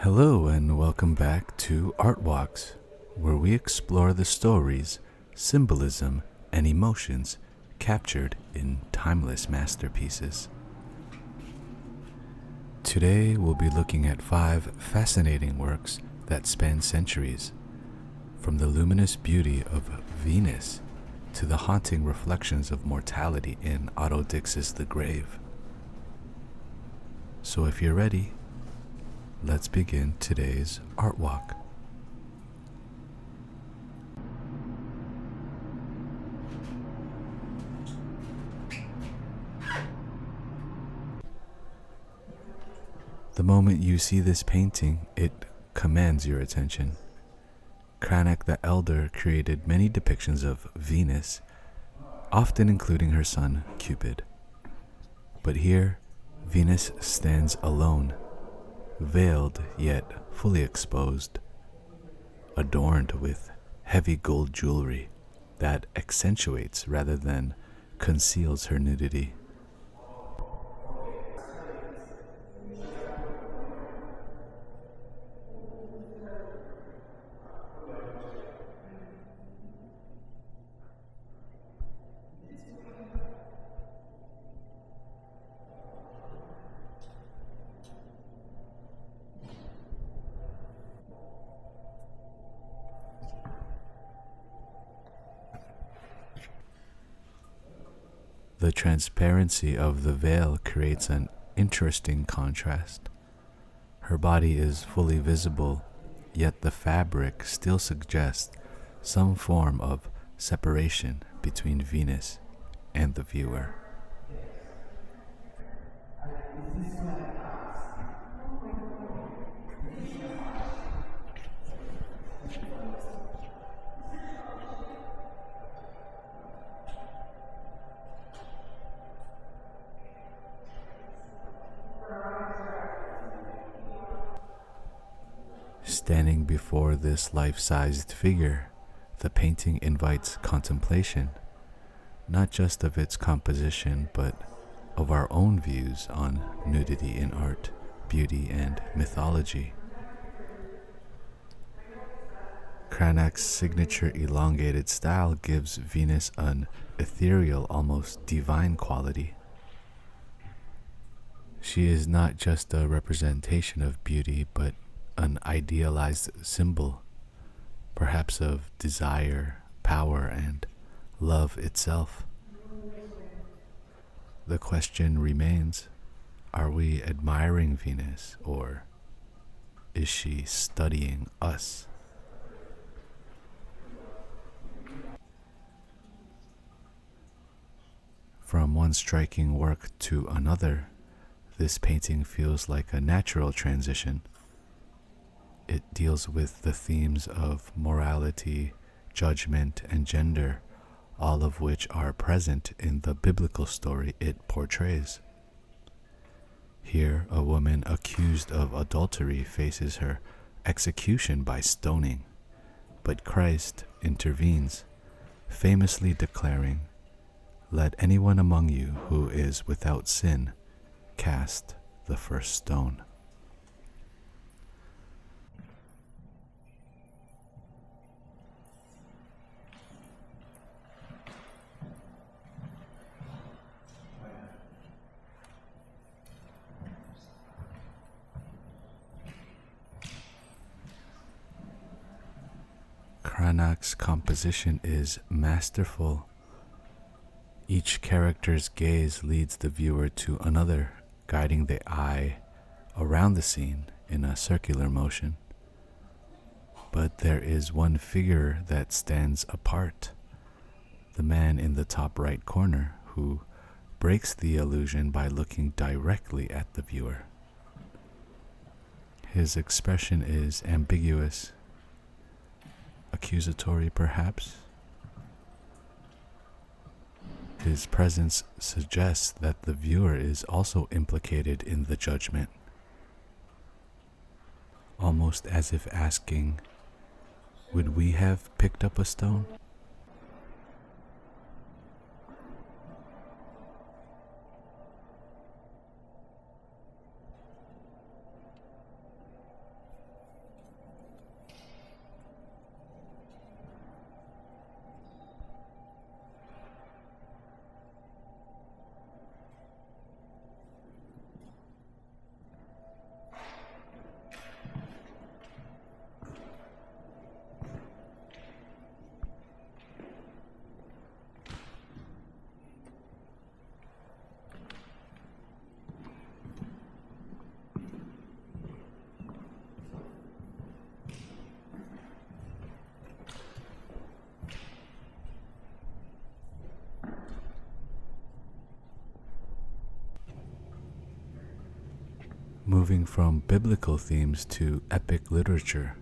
Hello and welcome back to Art Walks, where we explore the stories, symbolism, and emotions captured in timeless masterpieces. Today we'll be looking at 5 fascinating works that span centuries, from the luminous beauty of Venus to the haunting reflections of mortality in Otto Dix's The Grave. So if you're ready, let's begin today's Art Walk. The moment you see this painting, it commands your attention. Cranach the Elder created many depictions of Venus, often including her son Cupid. But here, Venus stands alone, veiled yet fully exposed, adorned with heavy gold jewelry that accentuates rather than conceals her nudity. The transparency of the veil creates an interesting contrast. Her body is fully visible, yet the fabric still suggests some form of separation between Venus and the viewer. Standing before this life-sized figure, the painting invites contemplation, not just of its composition, but of our own views on nudity in art, beauty, and mythology. Cranach's signature elongated style gives Venus an ethereal, almost divine quality. She is not just a representation of beauty, but an idealized symbol, perhaps of desire, power, and love itself. The question remains, are we admiring Venus, or is she studying us? From one striking work to another, this painting feels like a natural transition. It deals with the themes of morality, judgment, and gender, all of which are present in the biblical story it portrays. Here, a woman accused of adultery faces her execution by stoning, but Christ intervenes, famously declaring, "Let anyone among you who is without sin cast the first stone." Cranach's composition is masterful. Each character's gaze leads the viewer to another, guiding the eye around the scene in a circular motion. But there is one figure that stands apart, the man in the top right corner, who breaks the illusion by looking directly at the viewer. His expression is ambiguous, accusatory perhaps. His presence suggests that the viewer is also implicated in the judgment, almost as if asking, would we have picked up a stone? Moving from biblical themes to epic literature,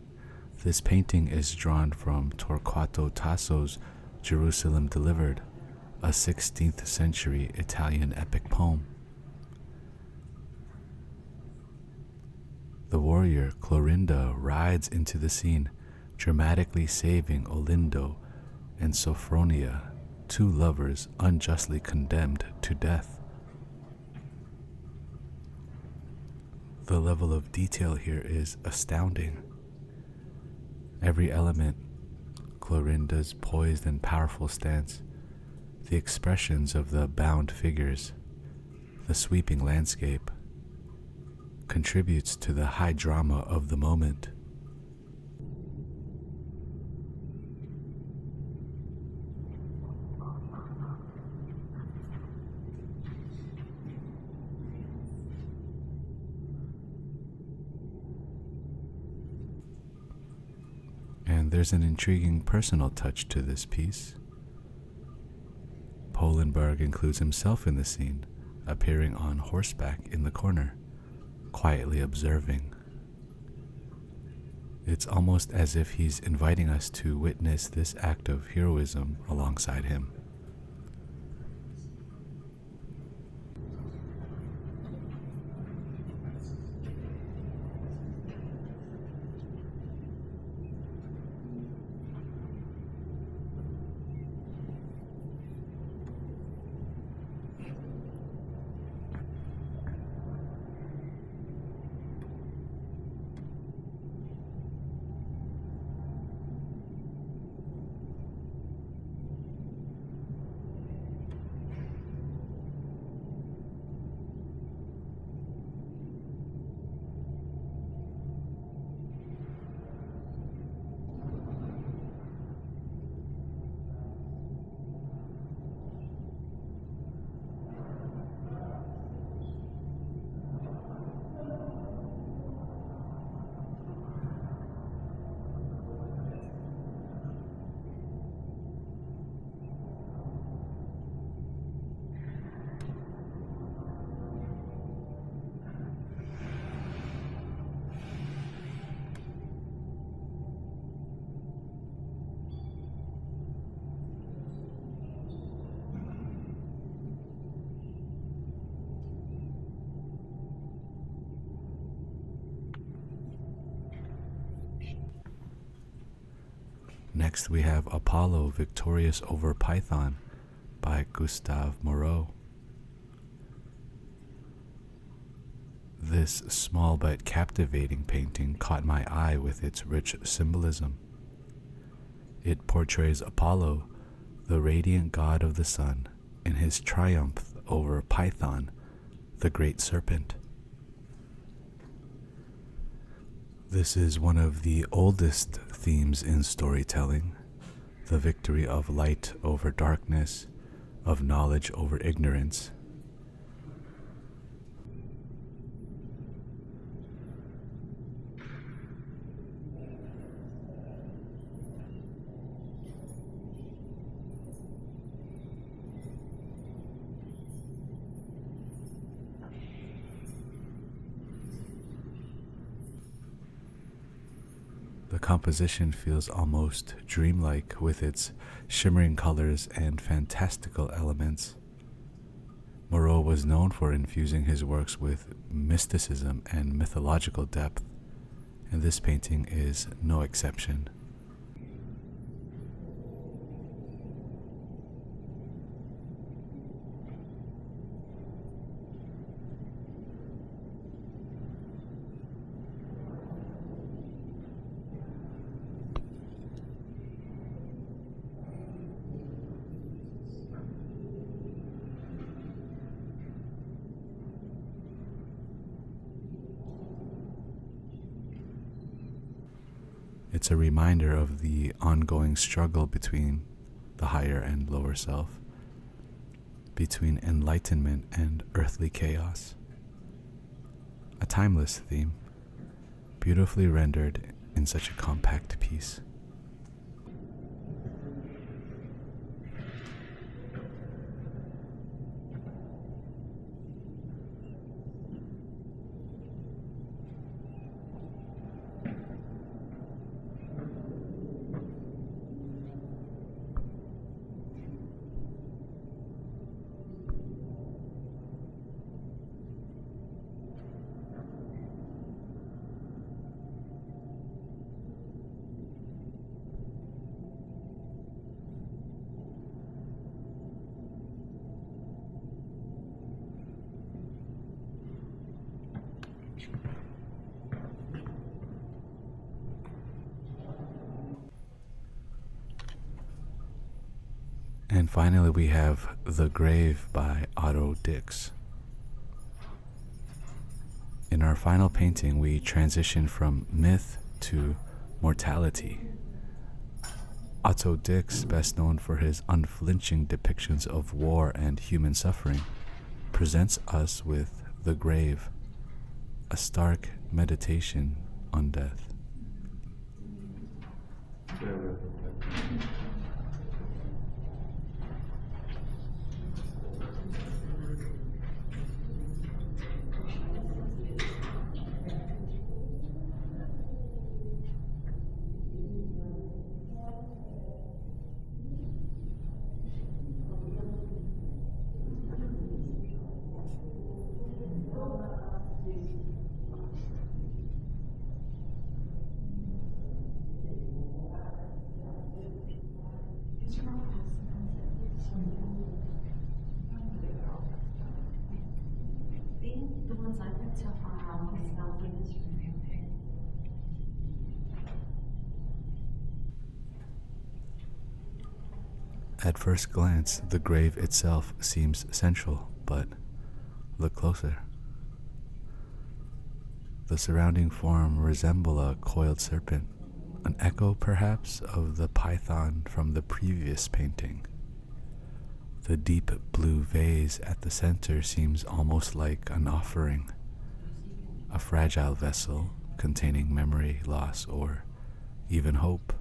this painting is drawn from Torquato Tasso's Jerusalem Delivered, a 16th century Italian epic poem. The warrior Clorinda rides into the scene, dramatically saving Olindo and Sofronia, two lovers unjustly condemned to death. The level of detail here is astounding. Every element, Clorinda's poised and powerful stance, the expressions of the bound figures, the sweeping landscape, contributes to the high drama of the moment. And there's an intriguing personal touch to this piece. Poelenburgh includes himself in the scene, appearing on horseback in the corner, quietly observing. It's almost as if he's inviting us to witness this act of heroism alongside him. Next we have Apollo Victorious over Python by Gustave Moreau. This small but captivating painting caught my eye with its rich symbolism. It portrays Apollo, the radiant god of the sun, in his triumph over Python, the great serpent. This is one of the oldest themes in storytelling, the victory of light over darkness, of knowledge over ignorance. The composition feels almost dreamlike with its shimmering colors and fantastical elements. Moreau was known for infusing his works with mysticism and mythological depth, and this painting is no exception. It's a reminder of the ongoing struggle between the higher and lower self, between enlightenment and earthly chaos. A timeless theme, beautifully rendered in such a compact piece. And finally, we have The Grave by Otto Dix. In our final painting, we transition from myth to mortality. Otto Dix, best known for his unflinching depictions of war and human suffering, presents us with The Grave, a stark meditation on death. At first glance, the grave itself seems central, but look closer. The surrounding form resemble a coiled serpent, an echo perhaps of the python from the previous painting. The deep blue vase at the center seems almost like an offering, a fragile vessel containing memory, loss, or even hope.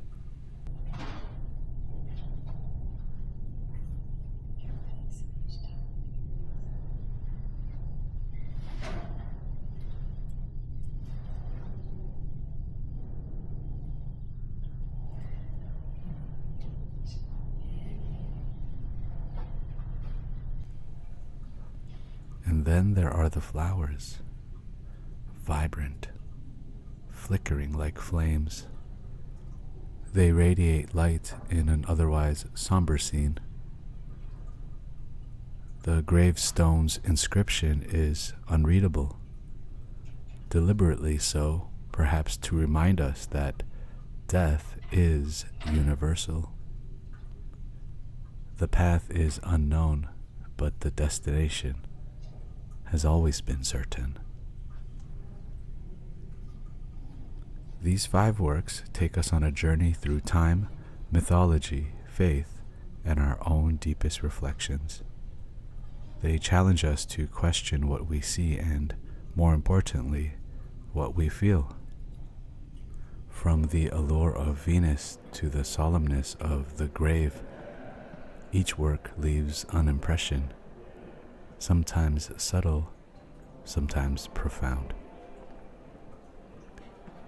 And then there are the flowers, vibrant, flickering like flames. They radiate light in an otherwise somber scene. The gravestone's inscription is unreadable, deliberately so, perhaps to remind us that death is universal. The path is unknown, but the destination has always been certain. These 5 works take us on a journey through time, mythology, faith, and our own deepest reflections. They challenge us to question what we see and, more importantly, what we feel. From the allure of Venus to the solemnness of the grave, each work leaves an impression, sometimes subtle, sometimes profound.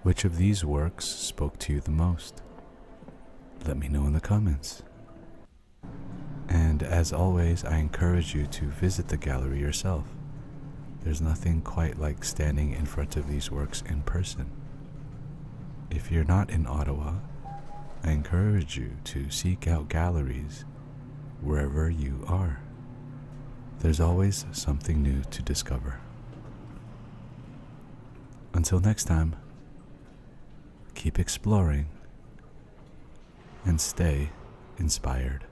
Which of these works spoke to you the most? Let me know in the comments. And as always, I encourage you to visit the gallery yourself. There's nothing quite like standing in front of these works in person. If you're not in Ottawa, I encourage you to seek out galleries wherever you are. There's always something new to discover. Until next time, keep exploring and stay inspired.